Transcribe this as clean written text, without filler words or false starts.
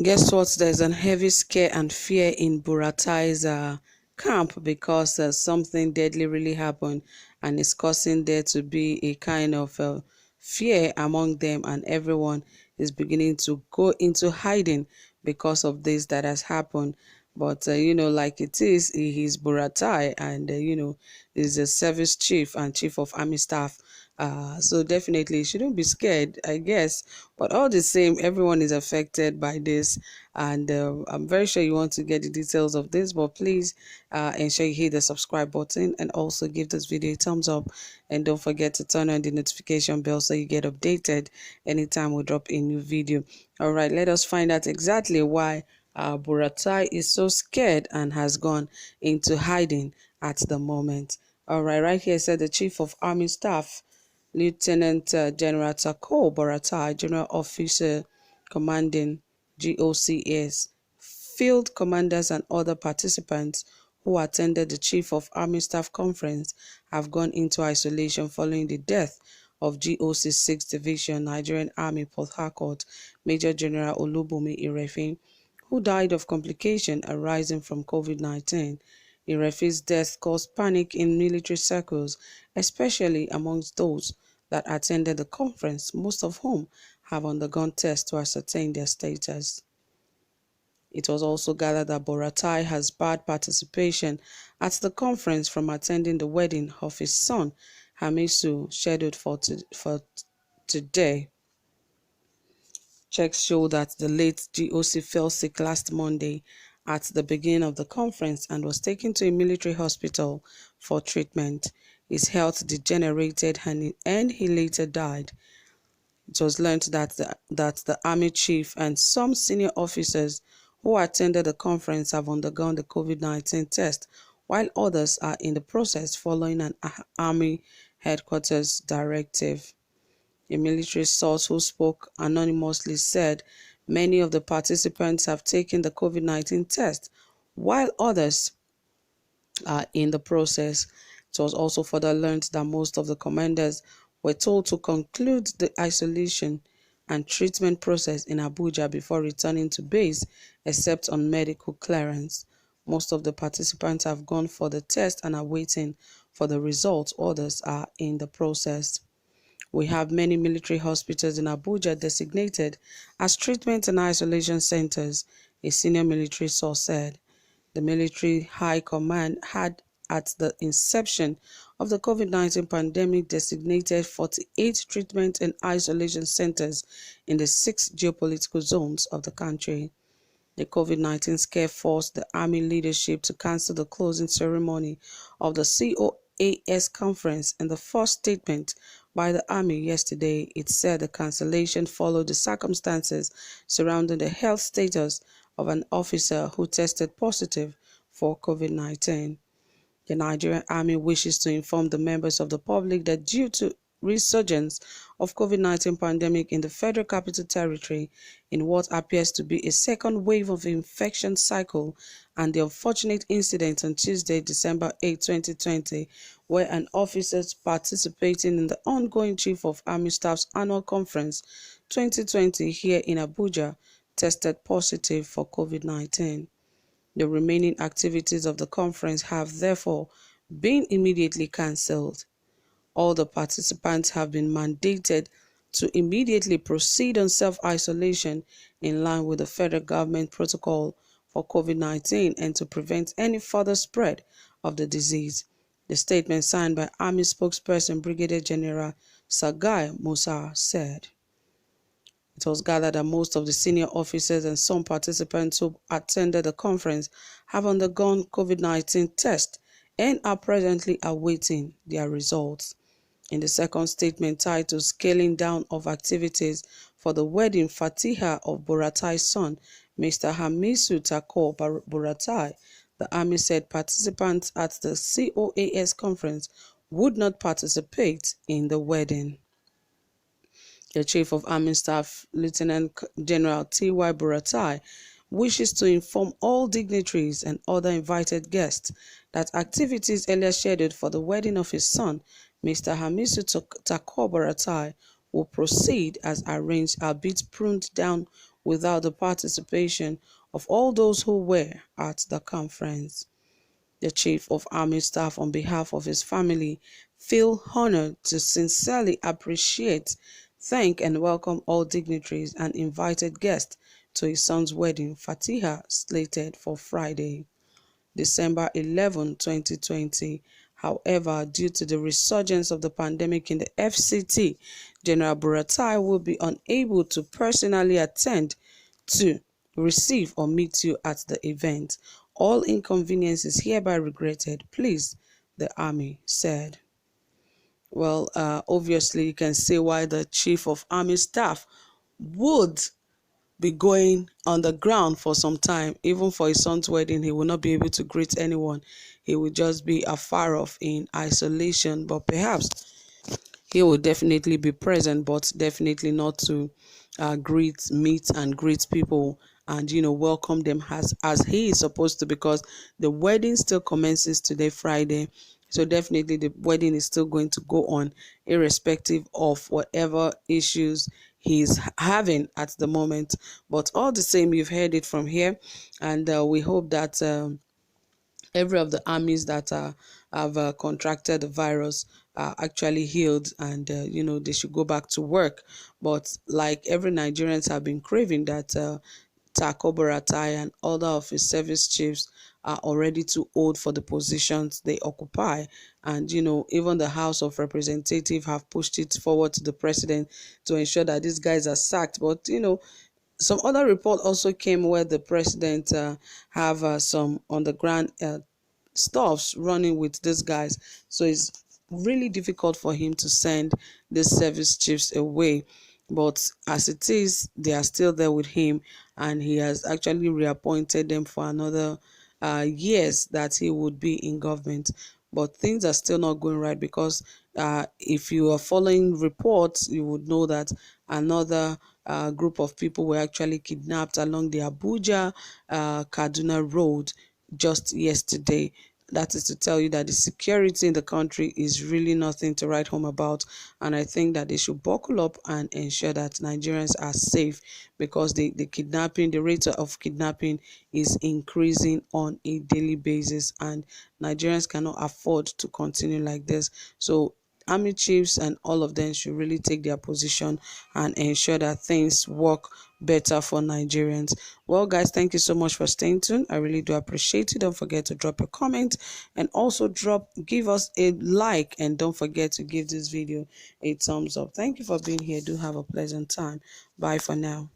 Guess what? There's an heavy scare and fear in Buratai's camp because something deadly really happened, and it's causing there to be a kind of fear among them, and everyone is beginning to go into hiding because of this that has happened. But like it is, he's Buratai, and is a service chief and chief of army staff. So definitely you shouldn't be scared, I guess. But all the same, everyone is affected by this, and I'm very sure you want to get the details of this. But please ensure you hit the subscribe button and also give this video a thumbs up, and don't forget to turn on the notification bell so you get updated anytime we drop a new video. All right, let us find out exactly why Buratai is so scared and has gone into hiding at the moment. All right here said the Chief of Army Staff, Lieutenant General Takur Buratai, General Officer Commanding GOCS, field commanders and other participants who attended the Chief of Army Staff Conference have gone into isolation following the death of GOC's 6th Division Nigerian Army Port Harcourt Major General Olubunmi Irefe, who died of complications arising from COVID-19. Irefe's death caused panic in military circles, especially amongst those that attended the conference, most of whom have undergone tests to ascertain their status. It was also gathered that Buratai has barred participation at the conference from attending the wedding of his son, Hamisu, scheduled for today. Checks show that the late GOC fell sick last Monday at the beginning of the conference and was taken to a military hospital for treatment. His health degenerated and he later died. It was learned that the army chief and some senior officers who attended the conference have undergone the COVID-19 test, while others are in the process following an army headquarters directive. A military source who spoke anonymously said many of the participants have taken the COVID-19 test, while others are in the process. It was also further learned that most of the commanders were told to conclude the isolation and treatment process in Abuja before returning to base, except on medical clearance. Most of the participants have gone for the test and are waiting for the results. Others are in the process. We have many military hospitals in Abuja designated as treatment and isolation centers, a senior military source said. The military high command had, at the inception of the COVID-19 pandemic, designated 48 treatment and isolation centers in the 6 geopolitical zones of the country. The COVID-19 scare forced the army leadership to cancel the closing ceremony of the COAS conference. In the first statement by the army yesterday, it said the cancellation followed the circumstances surrounding the health status of an officer who tested positive for COVID-19. The Nigerian Army wishes to inform the members of the public that due to resurgence of COVID-19 pandemic in the Federal Capital Territory in what appears to be a second wave of infection cycle, and the unfortunate incident on Tuesday, December 8, 2020, where an officer participating in the ongoing Chief of Army Staff's annual conference 2020 here in Abuja tested positive for COVID-19. The remaining activities of the conference have therefore been immediately cancelled. All the participants have been mandated to immediately proceed on self-isolation in line with the federal government protocol for COVID-19 and to prevent any further spread of the disease. The statement signed by Army spokesperson Brigadier General Sagai Musa said. It was gathered that most of the senior officers and some participants who attended the conference have undergone COVID-19 tests and are presently awaiting their results. In the second statement titled Scaling Down of Activities for the Wedding Fatiha of Buratai's son, Mr. Hamisu Takur Buratai, the army said participants at the COAS conference would not participate in the wedding. The Chief of Army Staff, Lieutenant General T.Y. Buratai, wishes to inform all dignitaries and other invited guests that activities earlier scheduled for the wedding of his son, Mr. Hamisu Takur Buratai, will proceed as arranged, albeit pruned down without the participation of all those who were at the conference. The Chief of Army Staff, on behalf of his family, feel honored to sincerely appreciate, thank and welcome all dignitaries and invited guests to his son's wedding, Fatiha, slated for Friday, December 11, 2020. However, due to the resurgence of the pandemic in the FCT, General Buratai will be unable to personally attend to receive or meet you at the event. All inconveniences hereby regretted, please, the Army said. Well, obviously, you can see why the Chief of Army Staff would be going on the ground for some time. Even for his son's wedding, he will not be able to greet anyone. He will just be afar off in isolation, but perhaps he will definitely be present, but definitely not to meet and greet people and welcome them as he is supposed to, because the wedding still commences today, Friday. So definitely the wedding is still going to go on, irrespective of whatever issues he's having at the moment. But all the same, you've heard it from here, and we hope that every of the armies that have contracted the virus are actually healed, and they should go back to work. But like every Nigerians have been craving that Takur, Buratai and other of his service chiefs are already too old for the positions they occupy. And even the House of Representatives have pushed it forward to the president to ensure that these guys are sacked. But some other report also came where the president have some underground stuffs running with these guys. So it's really difficult for him to send these service chiefs away. But as it is, they are still there with him, and he has actually reappointed them for another years that he would be in government. But things are still not going right, because if you are following reports, you would know that another group of people were actually kidnapped along the Abuja Kaduna road just yesterday. That is to tell you that the security in the country is really nothing to write home about. And I think that they should buckle up and ensure that Nigerians are safe, because the rate of kidnapping is increasing on a daily basis, and Nigerians cannot afford to continue like this. So army chiefs and all of them should really take their position and ensure that things work better for Nigerians. Well, guys, thank you so much for staying tuned. I really do appreciate it. Don't forget to drop a comment, and also give us a like, and don't forget to give this video a thumbs up. Thank you for being here. Do have a pleasant time. Bye for now.